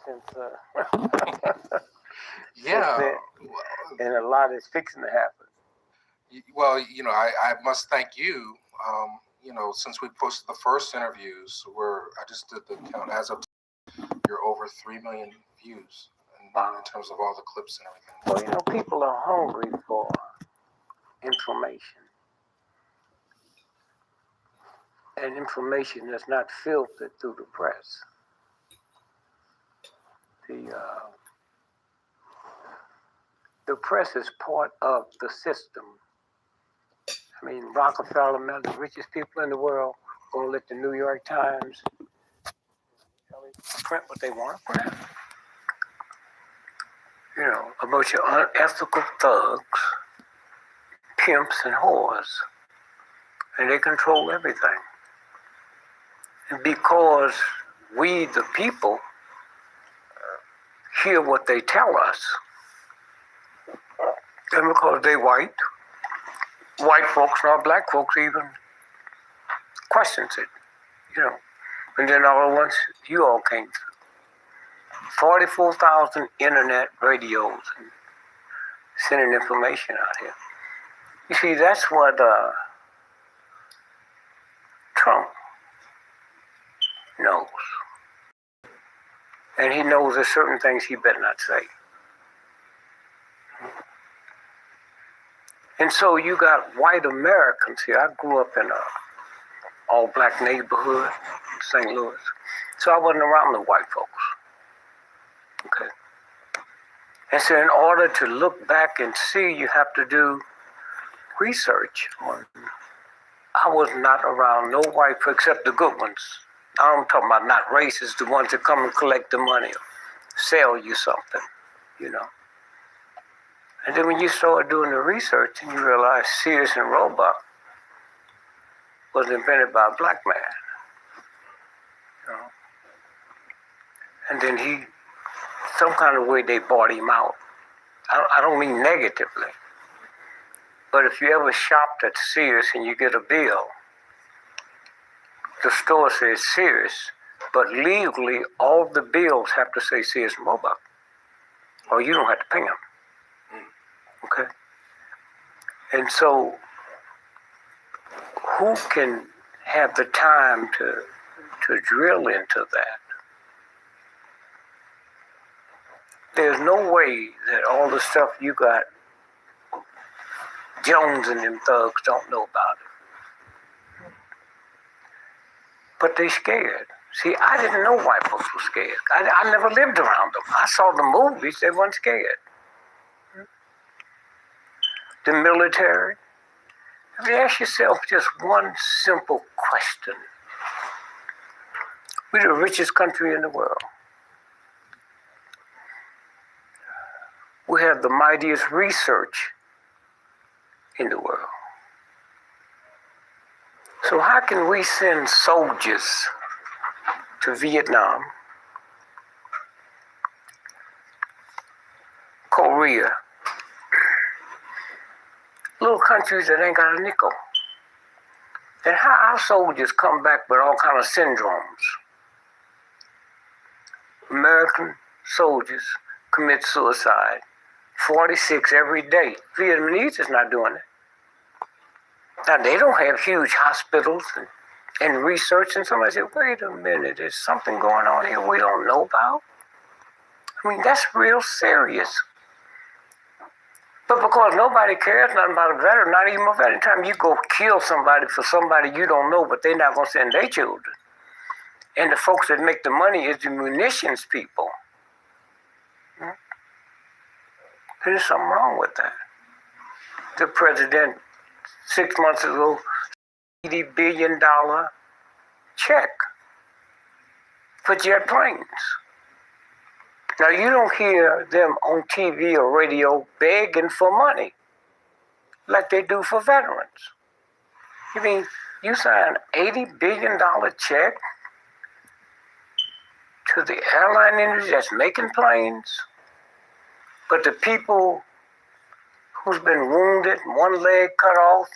since Yeah. then, and a lot is fixing to happen. Well, I must thank you. Since we posted the first interviews, I just did the count. As of you're over 3 million views in terms of all the clips and everything. Well, people are hungry for information. And information that's not filtered through the press. The press is part of the system. I mean, Rockefeller, the richest people in the world, gonna let the New York Times print what they want to print. A bunch of unethical thugs, pimps, and whores, and they control everything. And because we, the people, hear what they tell us, and because they white folks, not black folks, even questions it, And then all at once, you all came through. 44,000 internet radios and sending information out here. You see, that's what Trump knows. And he knows there's certain things he better not say. And so you got white Americans here. I grew up in a all-black neighborhood in St. Louis. So I wasn't around the white folks. Okay. And so in order to look back and see, you have to do research on. I was not around no white folks except the good ones. I'm talking about not racist, the ones that come and collect the money or sell you something, And then when you start doing the research and you realize Sears and Roebuck was invented by a black man, And then some kind of way they bought him out. I don't mean negatively, but if you ever shopped at Sears and you get a bill, the store says Sears, but legally all the bills have to say Sears and Roebuck, or you don't have to pay them. Okay? And so, who can have the time to drill into that? There's no way that all the stuff you got, Jones and them thugs don't know about it. But they scared. See, I didn't know white folks were scared. I never lived around them. I saw the movies, they weren't scared. The military. If you ask yourself just one simple question. We're the richest country in the world. We have the mightiest research in the world. So how can we send soldiers to Vietnam, Korea, little countries that ain't got a nickel? And how our soldiers come back with all kind of syndromes? American soldiers commit suicide, 46 every day. Vietnamese is not doing it. Now, they don't have huge hospitals and research, and somebody said, wait a minute, there's something going on here we don't know about? I mean, that's real serious. But because nobody cares nothing about a veteran, not even a veteran, time you go kill somebody for somebody you don't know, but they're not going to send their children. And the folks that make the money is the munitions people. There's something wrong with that. The president, 6 months ago, $80 billion check for jet planes. Now, you don't hear them on TV or radio begging for money like they do for veterans. You mean you sign $80 billion check to the airline industry that's making planes, but the people who's been wounded, one leg cut off,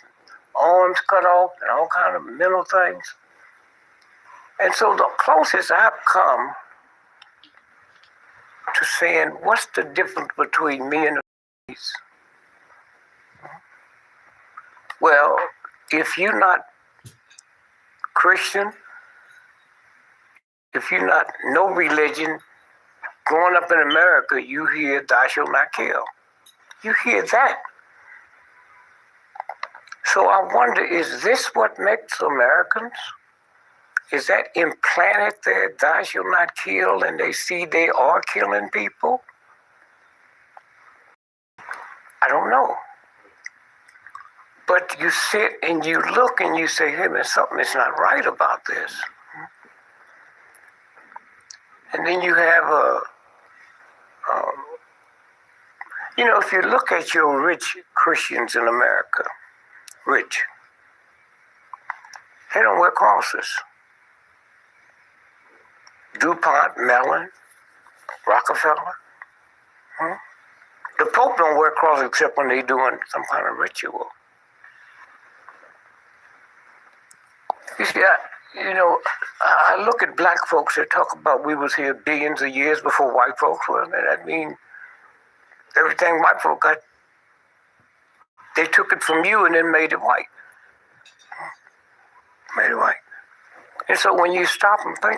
arms cut off, and all kind of mental things. And so the closest I've come to saying, what's the difference between me and the police? Well, if you're not Christian, if you're not no religion, growing up in America, you hear thou shalt not kill. You hear that. So I wonder, is this what makes Americans? Is that implanted there, thou shalt not kill, and they see they are killing people? I don't know. But you sit and you look and you say, hey man, something is not right about this. And then you have if you look at your rich Christians in America, rich, they don't wear crosses. DuPont, Mellon, Rockefeller. The Pope don't wear crosses except when they're doing some kind of ritual. You see, I look at black folks that talk about we was here billions of years before white folks were, and that means everything white folk got, they took it from you and then made it white. Made it white. And so when you stop and think